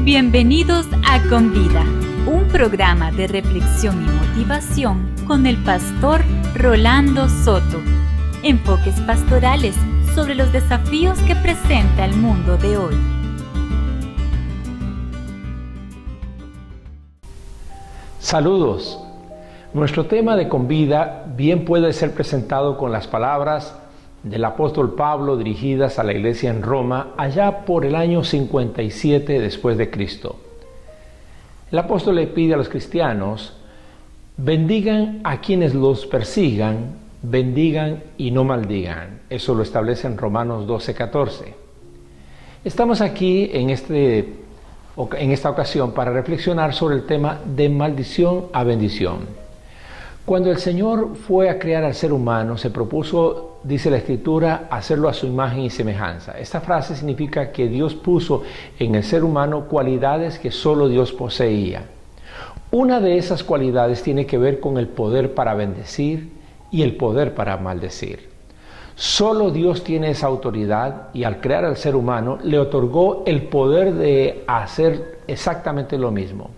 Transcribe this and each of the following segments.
Bienvenidos a Con Vida, un programa de reflexión y motivación con el pastor Rolando Soto. Enfoques pastorales sobre los desafíos que presenta el mundo de hoy. Saludos. Nuestro tema de Con Vida bien puede ser presentado con las palabras del apóstol Pablo dirigidas a la iglesia en Roma allá por el año 57 después de Cristo. El apóstol le pide a los cristianos: bendigan a quienes los persigan, bendigan y no maldigan. Eso lo establece en Romanos 12:14. Estamos aquí en esta ocasión para reflexionar sobre el tema de maldición a bendición. Cuando el Señor fue a crear al ser humano, se propuso, dice la Escritura, hacerlo a su imagen y semejanza. Esta frase significa que Dios puso en el ser humano cualidades que solo Dios poseía. Una de esas cualidades tiene que ver con el poder para bendecir y el poder para maldecir. Solo Dios tiene esa autoridad y al crear al ser humano le otorgó el poder de hacer exactamente lo mismo.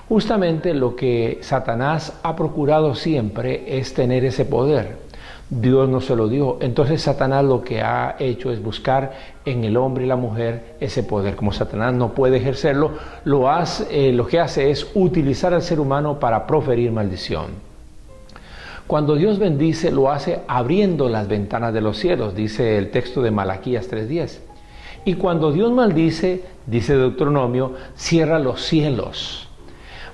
Justamente lo que Satanás ha procurado siempre es tener ese poder. Dios no se lo dio. Entonces Satanás lo que ha hecho es buscar en el hombre y la mujer ese poder. Como Satanás no puede ejercerlo, lo que hace es utilizar al ser humano para proferir maldición. Cuando Dios bendice, lo hace abriendo las ventanas de los cielos, dice el texto de Malaquías 3:10. Y cuando Dios maldice, dice Deuteronomio, cierra los cielos.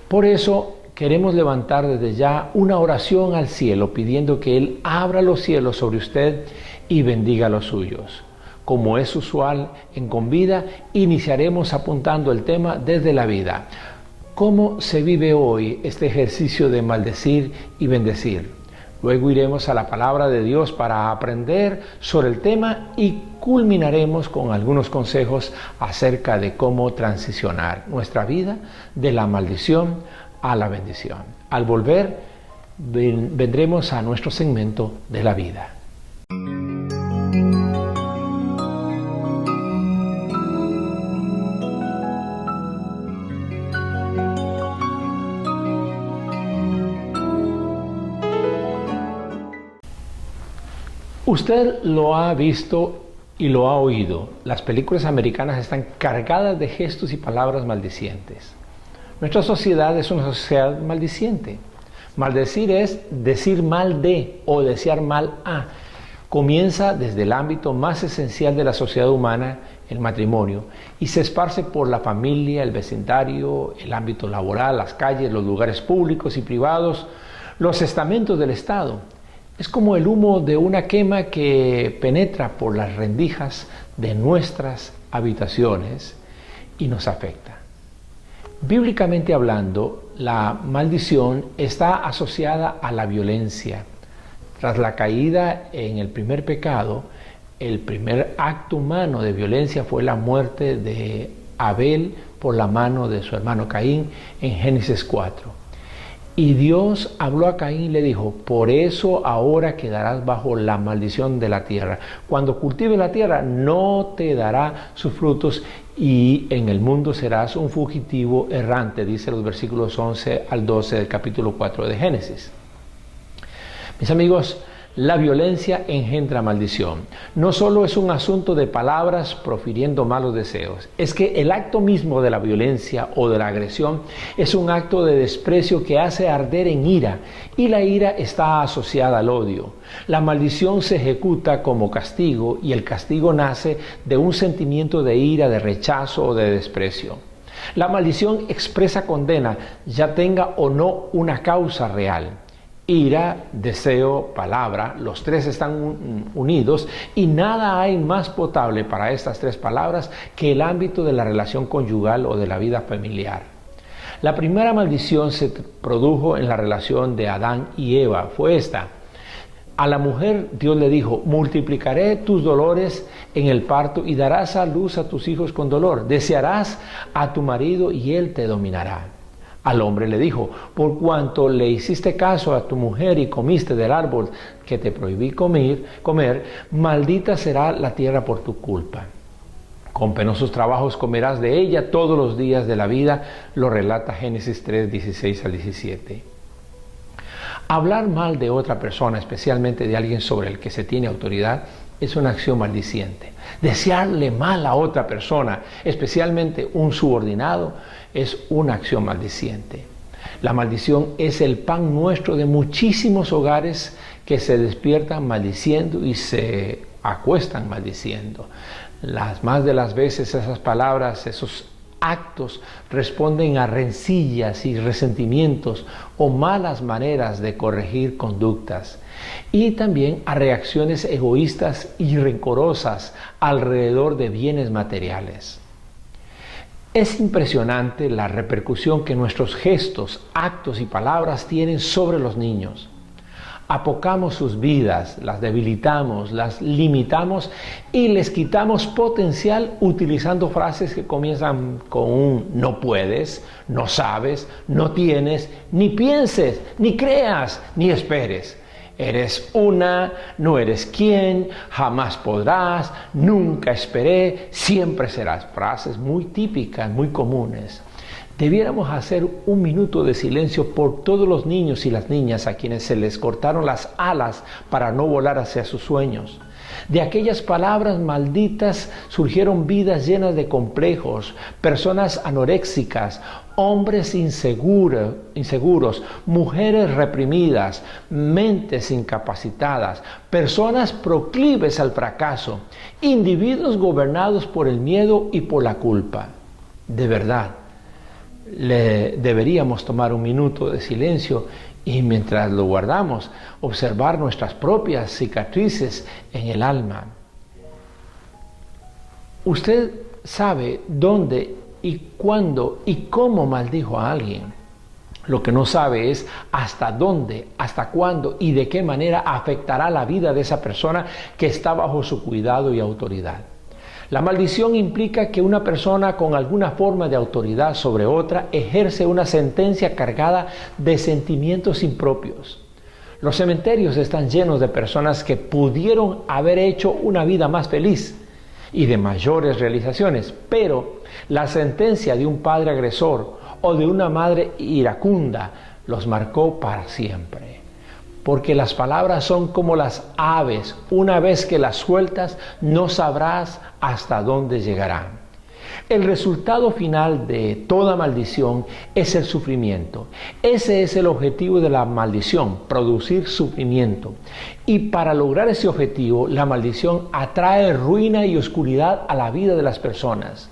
Por eso queremos levantar desde ya una oración al cielo pidiendo que Él abra los cielos sobre usted y bendiga a los suyos. Como es usual en Con Vida, iniciaremos apuntando el tema desde la vida. ¿Cómo se vive hoy este ejercicio de maldecir y bendecir? Luego iremos a la palabra de Dios para aprender sobre el tema y culminaremos con algunos consejos acerca de cómo transicionar nuestra vida de la maldición a la bendición. Al volver, vendremos a nuestro segmento de la vida. Usted lo ha visto y lo ha oído. Las películas americanas están cargadas de gestos y palabras maldicientes. Nuestra sociedad es una sociedad maldiciente. Maldecir es decir mal de o desear mal a. Comienza desde el ámbito más esencial de la sociedad humana, el matrimonio, y se esparce por la familia, el vecindario, el ámbito laboral, las calles, los lugares públicos y privados, los estamentos del Estado. Es como el humo de una quema que penetra por las rendijas de nuestras habitaciones y nos afecta. Bíblicamente hablando, la maldición está asociada a la violencia. Tras la caída en el primer pecado, el primer acto humano de violencia fue la muerte de Abel por la mano de su hermano Caín en Génesis 4. Y Dios habló a Caín y le dijo: por eso ahora quedarás bajo la maldición de la tierra. Cuando cultives la tierra no te dará sus frutos y en el mundo serás un fugitivo errante, dice los versículos 11 al 12 del capítulo 4 de Génesis. Mis amigos, la violencia engendra maldición. No solo es un asunto de palabras profiriendo malos deseos, es que el acto mismo de la violencia o de la agresión es un acto de desprecio que hace arder en ira, y la ira está asociada al odio. La maldición se ejecuta como castigo y el castigo nace de un sentimiento de ira, de rechazo o de desprecio. La maldición expresa condena, ya tenga o no una causa real. Ira, deseo, palabra, los tres están unidos y nada hay más potable para estas tres palabras que el ámbito de la relación conyugal o de la vida familiar. La primera maldición se produjo en la relación de Adán y Eva, fue esta. A la mujer Dios le dijo: multiplicaré tus dolores en el parto y darás a luz a tus hijos con dolor. Desearás a tu marido y él te dominará. Al hombre le dijo: por cuanto le hiciste caso a tu mujer y comiste del árbol que te prohibí comer, maldita será la tierra por tu culpa. Con penosos trabajos comerás de ella todos los días de la vida, lo relata Génesis 3, 16 al 17. Hablar mal de otra persona, especialmente de alguien sobre el que se tiene autoridad, es una acción maldiciente. Desearle mal a otra persona, especialmente un subordinado, es una acción maldiciente. La maldición es el pan nuestro de muchísimos hogares que se despiertan maldiciendo y se acuestan maldiciendo. Las más de las veces esas palabras, esos actos responden a rencillas y resentimientos o malas maneras de corregir conductas y también a reacciones egoístas y rencorosas alrededor de bienes materiales. Es impresionante la repercusión que nuestros gestos, actos y palabras tienen sobre los niños. Apocamos sus vidas, las debilitamos, las limitamos y les quitamos potencial utilizando frases que comienzan con un no puedes, no sabes, no tienes, ni pienses, ni creas, ni esperes. Eres una, no eres quien, jamás podrás, nunca esperé, siempre serás. Frases muy típicas, muy comunes. Debiéramos hacer un minuto de silencio por todos los niños y las niñas a quienes se les cortaron las alas para no volar hacia sus sueños. De aquellas palabras malditas surgieron vidas llenas de complejos, personas anoréxicas, hombres inseguros, mujeres reprimidas, mentes incapacitadas, personas proclives al fracaso, individuos gobernados por el miedo y por la culpa. De verdad, deberíamos tomar un minuto de silencio y mientras lo guardamos, observar nuestras propias cicatrices en el alma. Usted sabe dónde y cuándo y cómo maldijo a alguien. Lo que no sabe es hasta dónde, hasta cuándo y de qué manera afectará la vida de esa persona que está bajo su cuidado y autoridad. La maldición implica que una persona con alguna forma de autoridad sobre otra ejerce una sentencia cargada de sentimientos impropios. Los cementerios están llenos de personas que pudieron haber hecho una vida más feliz y de mayores realizaciones, pero la sentencia de un padre agresor o de una madre iracunda los marcó para siempre. Porque las palabras son como las aves, una vez que las sueltas no sabrás hasta dónde llegarán. El resultado final de toda maldición es el sufrimiento. Ese es el objetivo de la maldición, producir sufrimiento. Y para lograr ese objetivo, la maldición atrae ruina y oscuridad a la vida de las personas.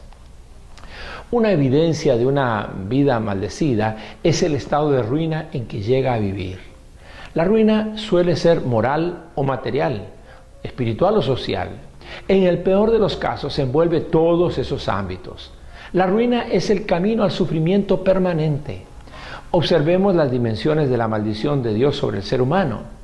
Una evidencia de una vida maldecida es el estado de ruina en que llega a vivir. La ruina suele ser moral o material, espiritual o social. En el peor de los casos se envuelve todos esos ámbitos. La ruina es el camino al sufrimiento permanente. Observemos las dimensiones de la maldición de Dios sobre el ser humano.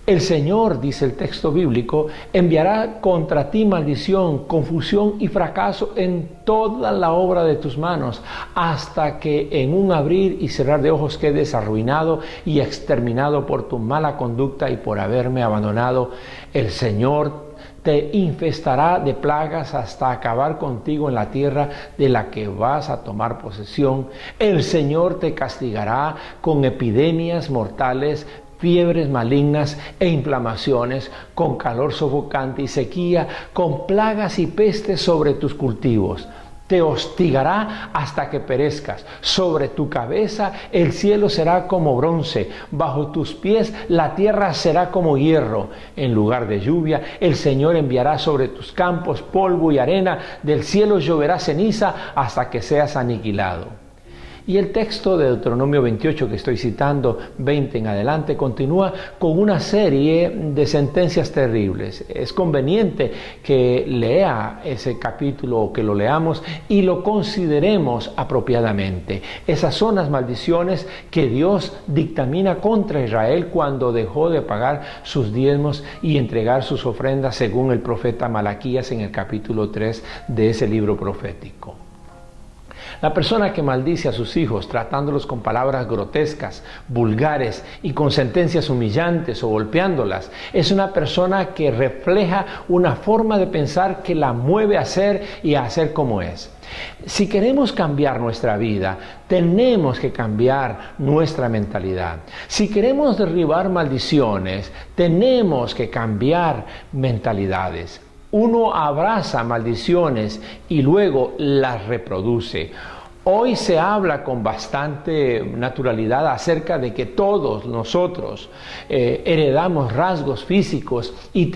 El Señor, dice el texto bíblico, enviará contra ti maldición, confusión y fracaso en toda la obra de tus manos, hasta que en un abrir y cerrar de ojos quedes arruinado y exterminado por tu mala conducta y por haberme abandonado. El Señor te infestará de plagas hasta acabar contigo en la tierra de la que vas a tomar posesión. El Señor te castigará con epidemias mortales, fiebres malignas e inflamaciones, con calor sofocante y sequía, con plagas y pestes sobre tus cultivos. Te hostigará hasta que perezcas. Sobre tu cabeza el cielo será como bronce, bajo tus pies la tierra será como hierro. En lugar de lluvia, el Señor enviará sobre tus campos polvo y arena, del cielo lloverá ceniza hasta que seas aniquilado. Y el texto de Deuteronomio 28 que estoy citando, 20 en adelante, continúa con una serie de sentencias terribles. Es conveniente que lea ese capítulo o que lo leamos y lo consideremos apropiadamente. Esas son las maldiciones que Dios dictamina contra Israel cuando dejó de pagar sus diezmos y entregar sus ofrendas según el profeta Malaquías en el capítulo 3 de ese libro profético. La persona que maldice a sus hijos tratándolos con palabras grotescas, vulgares y con sentencias humillantes o golpeándolas, es una persona que refleja una forma de pensar que la mueve a ser y a hacer como es. Si queremos cambiar nuestra vida, tenemos que cambiar nuestra mentalidad. Si queremos derribar maldiciones, tenemos que cambiar mentalidades. Uno abraza maldiciones y luego las reproduce. Hoy se habla con bastante naturalidad acerca de que todos nosotros heredamos rasgos físicos y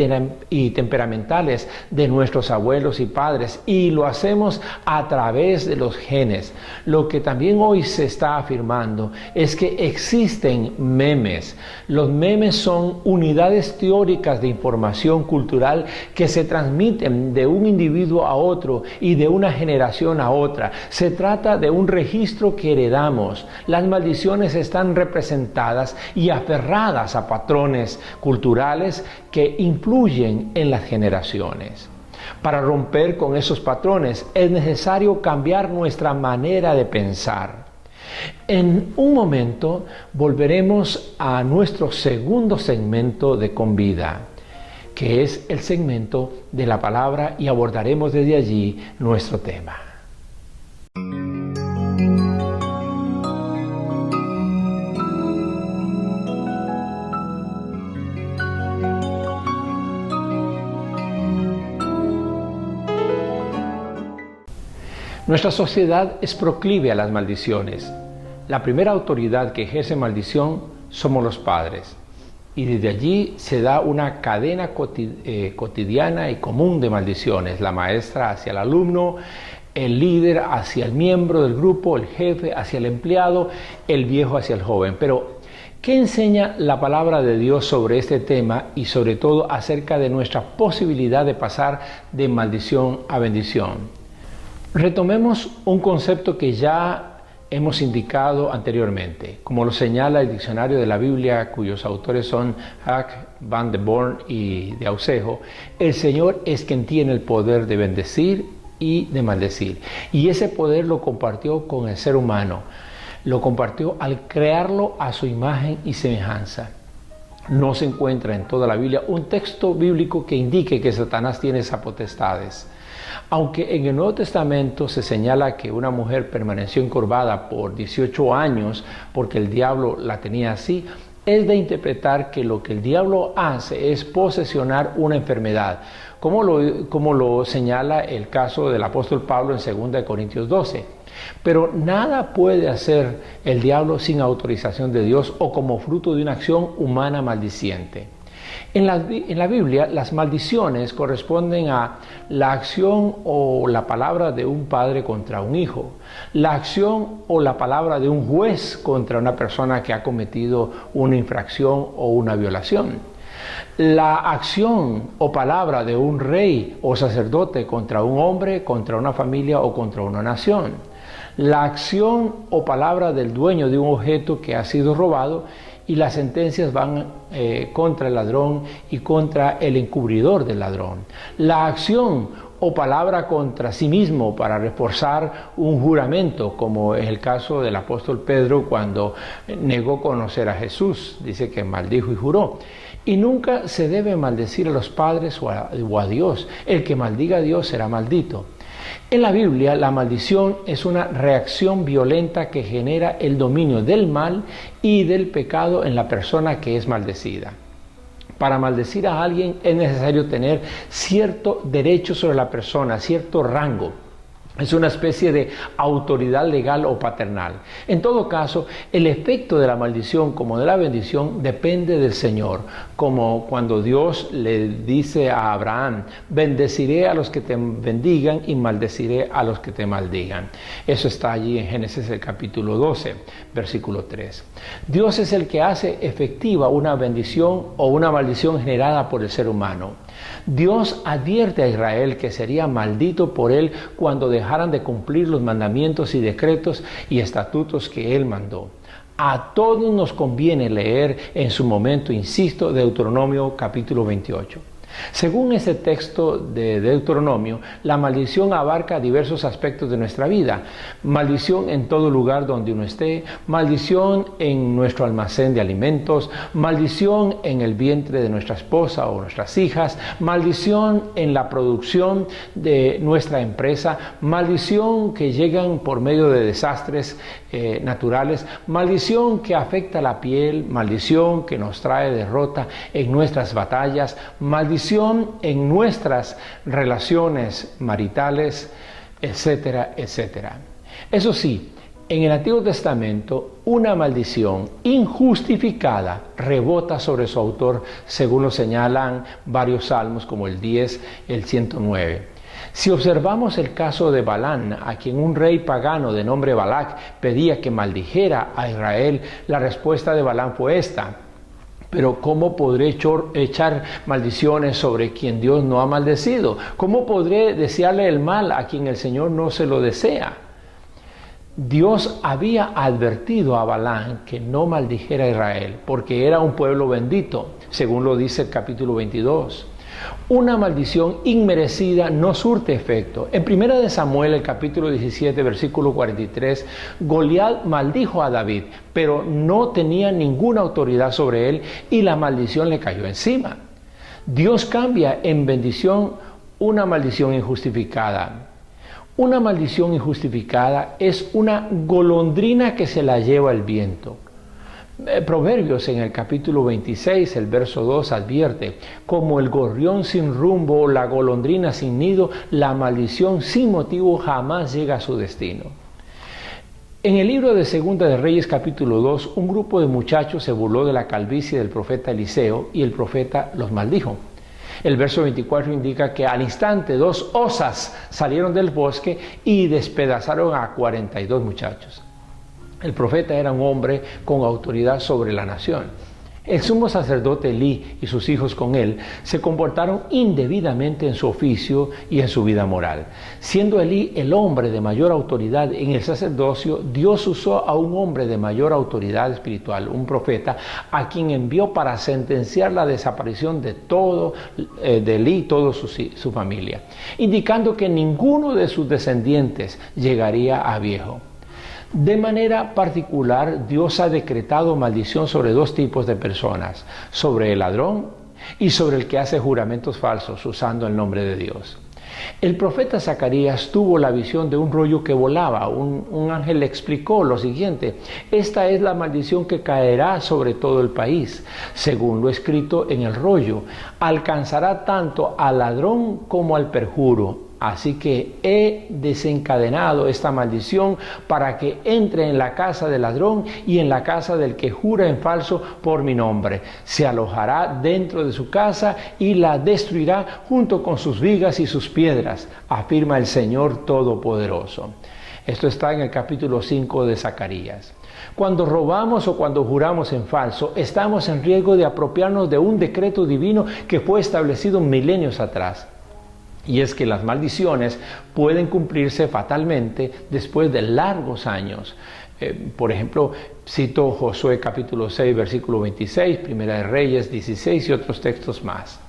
temperamentales de nuestros abuelos y padres, y lo hacemos a través de los genes. Lo que también hoy se está afirmando es que existen memes. Los memes son unidades teóricas de información cultural que se transmiten de un individuo a otro y de una generación a otra. Se trata de un registro que heredamos. Las maldiciones están representadas y aferradas a patrones culturales que influyen en las generaciones. Para romper con esos patrones es necesario cambiar nuestra manera de pensar. En un momento volveremos a nuestro segundo segmento de Con Vida, que es el segmento de la palabra, y abordaremos desde allí nuestro tema. Nuestra sociedad es proclive a las maldiciones. La primera autoridad que ejerce maldición somos los padres. Y desde allí se da una cadena cotidiana y común de maldiciones. La maestra hacia el alumno, el líder hacia el miembro del grupo, el jefe hacia el empleado, el viejo hacia el joven. Pero, ¿qué enseña la palabra de Dios sobre este tema y sobre todo acerca de nuestra posibilidad de pasar de maldición a bendición? Retomemos un concepto que ya hemos indicado anteriormente, como lo señala el diccionario de la Biblia, cuyos autores son Hack, Van de Born y de Ausejo. El Señor es quien tiene el poder de bendecir y de maldecir, y ese poder lo compartió con el ser humano, lo compartió al crearlo a su imagen y semejanza. No se encuentra en toda la Biblia un texto bíblico que indique que Satanás tiene esas potestades. Aunque en el Nuevo Testamento se señala que una mujer permaneció encorvada por 18 años porque el diablo la tenía así, es de interpretar que lo que el diablo hace es posesionar una enfermedad, como lo señala el caso del apóstol Pablo en 2 Corintios 12. Pero nada puede hacer el diablo sin autorización de Dios o como fruto de una acción humana maldiciente. En la Biblia, las maldiciones corresponden a la acción o la palabra de un padre contra un hijo, la acción o la palabra de un juez contra una persona que ha cometido una infracción o una violación, la acción o palabra de un rey o sacerdote contra un hombre, contra una familia o contra una nación, la acción o palabra del dueño de un objeto que ha sido robado, y las sentencias van contra el ladrón y contra el encubridor del ladrón. La acción o palabra contra sí mismo para reforzar un juramento, como es el caso del apóstol Pedro cuando negó conocer a Jesús. Dice que maldijo y juró. Y nunca se debe maldecir a los padres o a Dios. El que maldiga a Dios será maldito. En la Biblia, la maldición es una reacción violenta que genera el dominio del mal y del pecado en la persona que es maldecida. Para maldecir a alguien es necesario tener cierto derecho sobre la persona, cierto rango. Es una especie de autoridad legal o paternal. En todo caso, el efecto de la maldición como de la bendición depende del Señor. Como cuando Dios le dice a Abraham: bendeciré a los que te bendigan y maldeciré a los que te maldigan. Eso está allí en Génesis el capítulo 12, versículo 3. Dios es el que hace efectiva una bendición o una maldición generada por el ser humano. Dios advierte a Israel que sería maldito por él cuando dejaran de cumplir los mandamientos y decretos y estatutos que él mandó. A todos nos conviene leer en su momento, insisto, Deuteronomio capítulo 28. Según ese texto de Deuteronomio, la maldición abarca diversos aspectos de nuestra vida. Maldición en todo lugar donde uno esté, maldición en nuestro almacén de alimentos, maldición en el vientre de nuestra esposa o nuestras hijas, maldición en la producción de nuestra empresa, maldición que llegan por medio de desastres naturales, maldición que afecta la piel, maldición que nos trae derrota en nuestras batallas, maldición en nuestras relaciones maritales, etcétera, etcétera. Eso sí, en el Antiguo Testamento, una maldición injustificada rebota sobre su autor, según lo señalan varios salmos como el 10, el 109. Si observamos el caso de Balán, a quien un rey pagano de nombre Balac pedía que maldijera a Israel, la respuesta de Balán fue esta: pero ¿cómo podré echar maldiciones sobre quien Dios no ha maldecido? ¿Cómo podré desearle el mal a quien el Señor no se lo desea? Dios había advertido a Balán que no maldijera a Israel, porque era un pueblo bendito, según lo dice el capítulo 22. Una maldición inmerecida no surte efecto. En 1 Samuel, el capítulo 17, versículo 43, Goliat maldijo a David, pero no tenía ninguna autoridad sobre él y la maldición le cayó encima. Dios cambia en bendición una maldición injustificada. Una maldición injustificada es una golondrina que se la lleva el viento. Proverbios en el capítulo 26, el verso 2 advierte: como el gorrión sin rumbo o la golondrina sin nido, la maldición sin motivo jamás llega a su destino. En el libro de Segunda de Reyes capítulo 2, un grupo de muchachos se burló de la calvicie del profeta Eliseo y el profeta los maldijo. El verso 24 indica que al instante 2 osas salieron del bosque y despedazaron a 42 muchachos. El profeta era un hombre con autoridad sobre la nación. El sumo sacerdote Elí y sus hijos con él se comportaron indebidamente en su oficio y en su vida moral. Siendo Elí el hombre de mayor autoridad en el sacerdocio, Dios usó a un hombre de mayor autoridad espiritual, un profeta, a quien envió para sentenciar la desaparición de Elí y toda su familia, indicando que ninguno de sus descendientes llegaría a viejo. De manera particular, Dios ha decretado maldición sobre dos tipos de personas: sobre el ladrón y sobre el que hace juramentos falsos usando el nombre de Dios. El profeta Zacarías tuvo la visión de un rollo que volaba. Un ángel le explicó lo siguiente: esta es la maldición que caerá sobre todo el país, según lo escrito en el rollo. Alcanzará tanto al ladrón como al perjuro. Así que he desencadenado esta maldición para que entre en la casa del ladrón y en la casa del que jura en falso por mi nombre. Se alojará dentro de su casa y la destruirá junto con sus vigas y sus piedras, afirma el Señor Todopoderoso. Esto está en el capítulo 5 de Zacarías. Cuando robamos o cuando juramos en falso, estamos en riesgo de apropiarnos de un decreto divino que fue establecido milenios atrás. Y es que las maldiciones pueden cumplirse fatalmente después de largos años. Por ejemplo, cito Josué capítulo 6, versículo 26, Primera de Reyes 16 y otros textos más.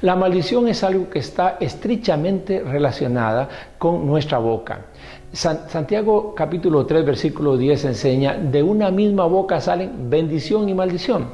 La maldición es algo que está estrechamente relacionada con nuestra boca. Santiago capítulo 3 versículo 10 enseña: de una misma boca salen bendición y maldición.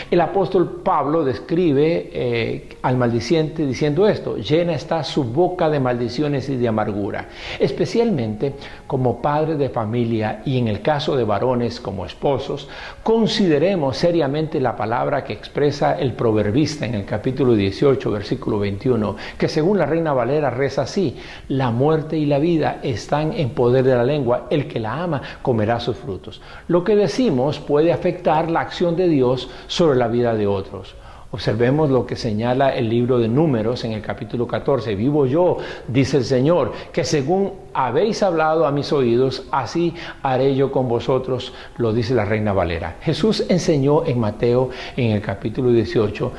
El apóstol Pablo describe al maldiciente diciendo esto: llena está su boca de maldiciones y de amargura. Especialmente como padres de familia y en el caso de varones como esposos, consideremos seriamente la palabra que expresa el proverbista en el capítulo 18 versículo 21, que según la Reina Valera reza así: la muerte y la vida están en poder de la lengua, el que la ama comerá sus frutos. Lo que decimos puede afectar la acción de Dios sobre la vida de otros. Observemos lo que señala el libro de Números en el capítulo 14. Vivo yo, dice el Señor, que según habéis hablado a mis oídos, así haré yo con vosotros, lo dice la Reina Valera. Jesús enseñó en Mateo, en el capítulo 18,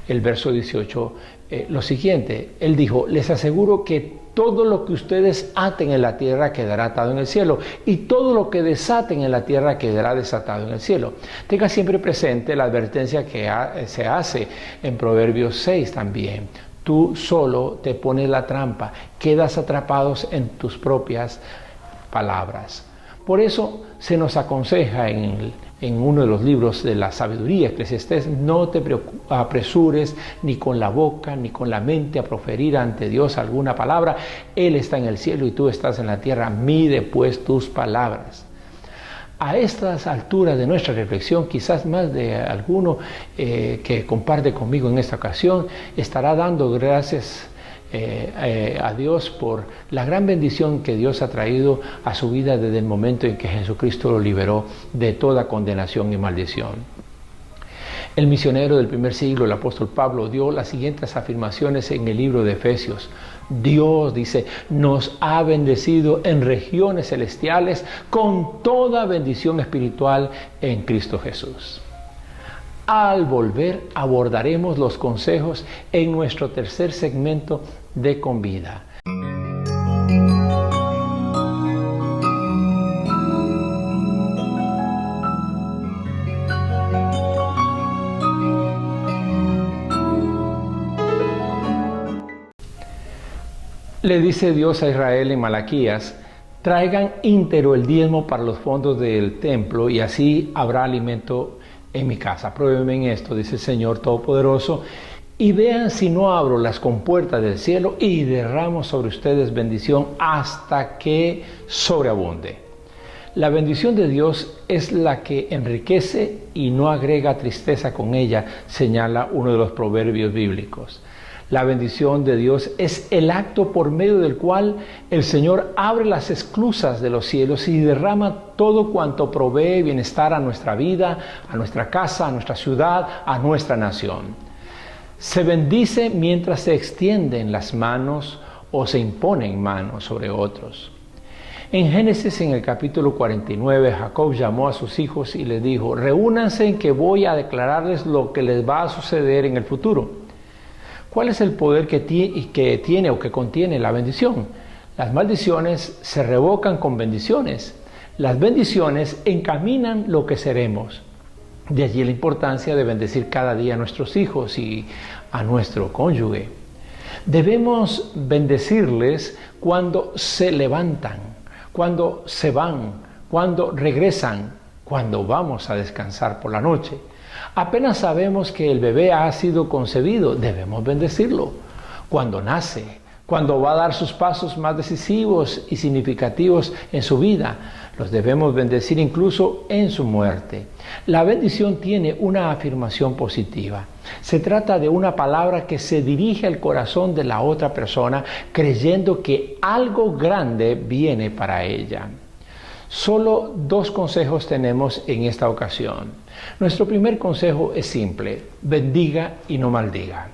el verso 18, lo siguiente. Él dijo: les aseguro que todo lo que ustedes aten en la tierra quedará atado en el cielo, y todo lo que desaten en la tierra quedará desatado en el cielo. Tenga siempre presente la advertencia que se hace en Proverbios 6 también. Tú solo te pones la trampa, quedas atrapados en tus propias palabras. Por eso se nos aconseja en uno de los libros de la sabiduría, Eclesiastés, no te apresures ni con la boca ni con la mente a proferir ante Dios alguna palabra. Él está en el cielo y tú estás en la tierra, mide pues tus palabras. A estas alturas de nuestra reflexión, quizás más de alguno que comparte conmigo en esta ocasión, estará dando gracias a Dios por la gran bendición que Dios ha traído a su vida desde el momento en que Jesucristo lo liberó de toda condenación y maldición. El misionero del primer siglo, el apóstol Pablo, dio las siguientes afirmaciones en el libro de Efesios. Dios, dice, nos ha bendecido en regiones celestiales con toda bendición espiritual en Cristo Jesús. Al volver abordaremos los consejos en nuestro tercer segmento de Con Vida. Le dice Dios a Israel en Malaquías: traigan íntegro el diezmo para los fondos del templo y así habrá alimento en mi casa. Pruébenme en esto, dice el Señor Todopoderoso, y vean si no abro las compuertas del cielo y derramo sobre ustedes bendición hasta que sobreabunde. La bendición de Dios es la que enriquece y no agrega tristeza con ella, señala uno de los proverbios bíblicos. La bendición de Dios es el acto por medio del cual el Señor abre las esclusas de los cielos y derrama todo cuanto provee bienestar a nuestra vida, a nuestra casa, a nuestra ciudad, a nuestra nación. Se bendice mientras se extienden las manos o se imponen manos sobre otros. En Génesis, en el capítulo 49, Jacob llamó a sus hijos y les dijo: reúnanse, que voy a declararles lo que les va a suceder en el futuro. ¿Cuál es el poder que tiene o que contiene la bendición? Las maldiciones se revocan con bendiciones. Las bendiciones encaminan lo que seremos. De allí la importancia de bendecir cada día a nuestros hijos y a nuestro cónyuge. Debemos bendecirles cuando se levantan, cuando se van, cuando regresan, cuando vamos a descansar por la noche. Apenas sabemos que el bebé ha sido concebido, debemos bendecirlo. Cuando nace, cuando va a dar sus pasos más decisivos y significativos en su vida, los debemos bendecir incluso en su muerte. La bendición tiene una afirmación positiva. Se trata de una palabra que se dirige al corazón de la otra persona, creyendo que algo grande viene para ella. Solo dos consejos tenemos en esta ocasión. Nuestro primer consejo es simple: bendiga y no maldiga.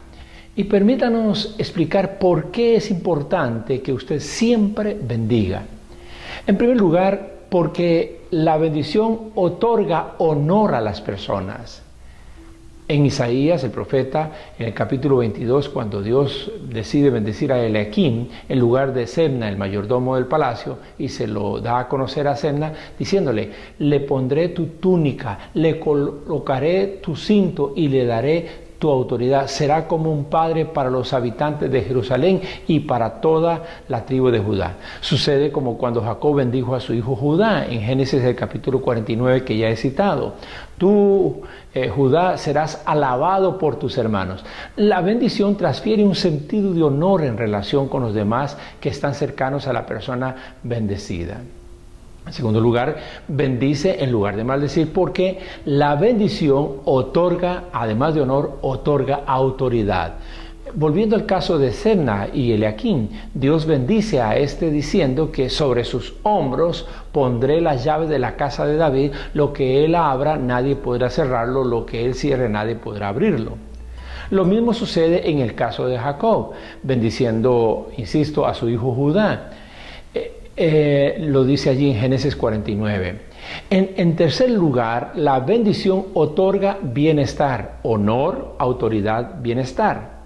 Y permítanos explicar por qué es importante que usted siempre bendiga. En primer lugar, porque la bendición otorga honor a las personas. En Isaías, el profeta, en el capítulo 22, cuando Dios decide bendecir a Eliaquim en lugar de Sebna, el mayordomo del palacio, y se lo da a conocer a Sebna, diciéndole: le pondré tu túnica, le colocaré tu cinto y le daré tu autoridad. Será como un padre para los habitantes de Jerusalén y para toda la tribu de Judá. Sucede como cuando Jacob bendijo a su hijo Judá en Génesis del capítulo 49 que ya he citado. Tú, Judá, serás alabado por tus hermanos. La bendición transfiere un sentido de honor en relación con los demás que están cercanos a la persona bendecida. En segundo lugar, bendice en lugar de maldecir, porque la bendición otorga, además de honor, otorga autoridad. Volviendo al caso de Sebna y Eliaquim, Dios bendice a este diciendo que sobre sus hombros pondré las llaves de la casa de David, lo que él abra nadie podrá cerrarlo, lo que él cierre nadie podrá abrirlo. Lo mismo sucede en el caso de Jacob, bendiciendo, insisto, a su hijo Judá. Lo dice allí en Génesis 49. En tercer lugar, la bendición otorga bienestar, honor, autoridad, bienestar.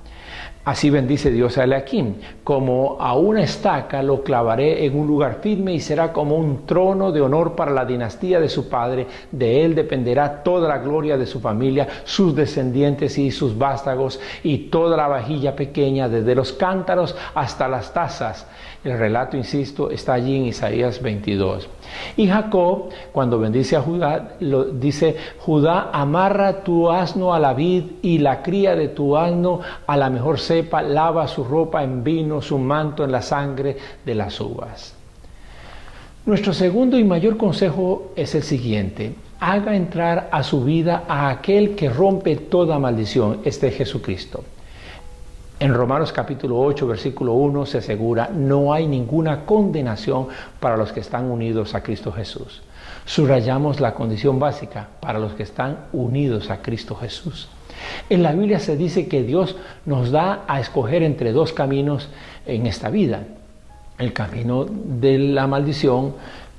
Así bendice Dios a Eliaquim: como a una estaca lo clavaré en un lugar firme, y será como un trono de honor para la dinastía de su padre. De él dependerá toda la gloria de su familia, sus descendientes y sus vástagos, y toda la vajilla pequeña, desde los cántaros hasta las tazas. El relato, insisto, está allí en Isaías 22. Y Jacob, cuando bendice a Judá, dice: Judá, amarra tu asno a la vid, y la cría de tu asno a la mejor cepa, lava su ropa en vino, su manto en la sangre de las uvas. Nuestro segundo y mayor consejo es el siguiente: haga entrar a su vida a aquel que rompe toda maldición, este es Jesucristo. En Romanos capítulo 8, versículo 1 se asegura: no hay ninguna condenación para los que están unidos a Cristo Jesús. Subrayamos la condición básica: para los que están unidos a Cristo Jesús. En la Biblia se dice que Dios nos da a escoger entre dos caminos en esta vida: el camino de la maldición,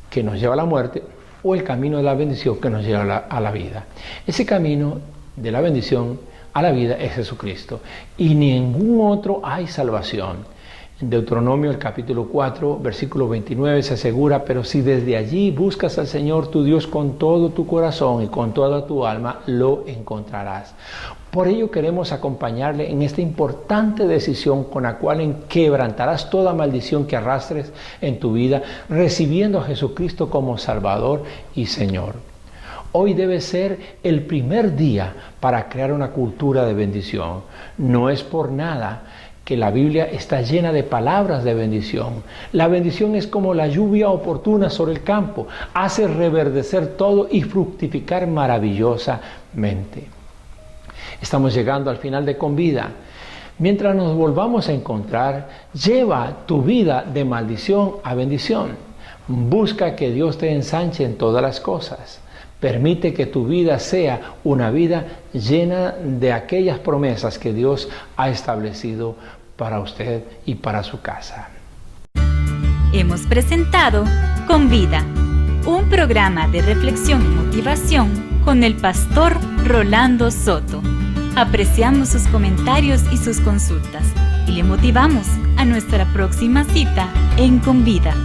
que nos lleva a la muerte, o el camino de la bendición, que nos lleva a la vida. Ese camino de la bendición a la vida es Jesucristo, y ningún otro hay salvación. En Deuteronomio, el capítulo 4, versículo 29 se asegura: pero si desde allí buscas al Señor tu Dios con todo tu corazón y con toda tu alma, lo encontrarás. Por ello queremos acompañarle en esta importante decisión, con la cual quebrantarás toda maldición que arrastres en tu vida, recibiendo a Jesucristo como Salvador y Señor. Hoy debe ser el primer día para crear una cultura de bendición. No es por nada que la Biblia está llena de palabras de bendición. La bendición es como la lluvia oportuna sobre el campo: hace reverdecer todo y fructificar maravillosamente. Estamos llegando al final de Con Vida. Mientras nos volvamos a encontrar, lleva tu vida de maldición a bendición. Busca que Dios te ensanche en todas las cosas. Permite que tu vida sea una vida llena de aquellas promesas que Dios ha establecido para usted y para su casa. Hemos presentado Con Vida, un programa de reflexión y motivación con el pastor Rolando Soto. Apreciamos sus comentarios y sus consultas y le motivamos a nuestra próxima cita en Con Vida.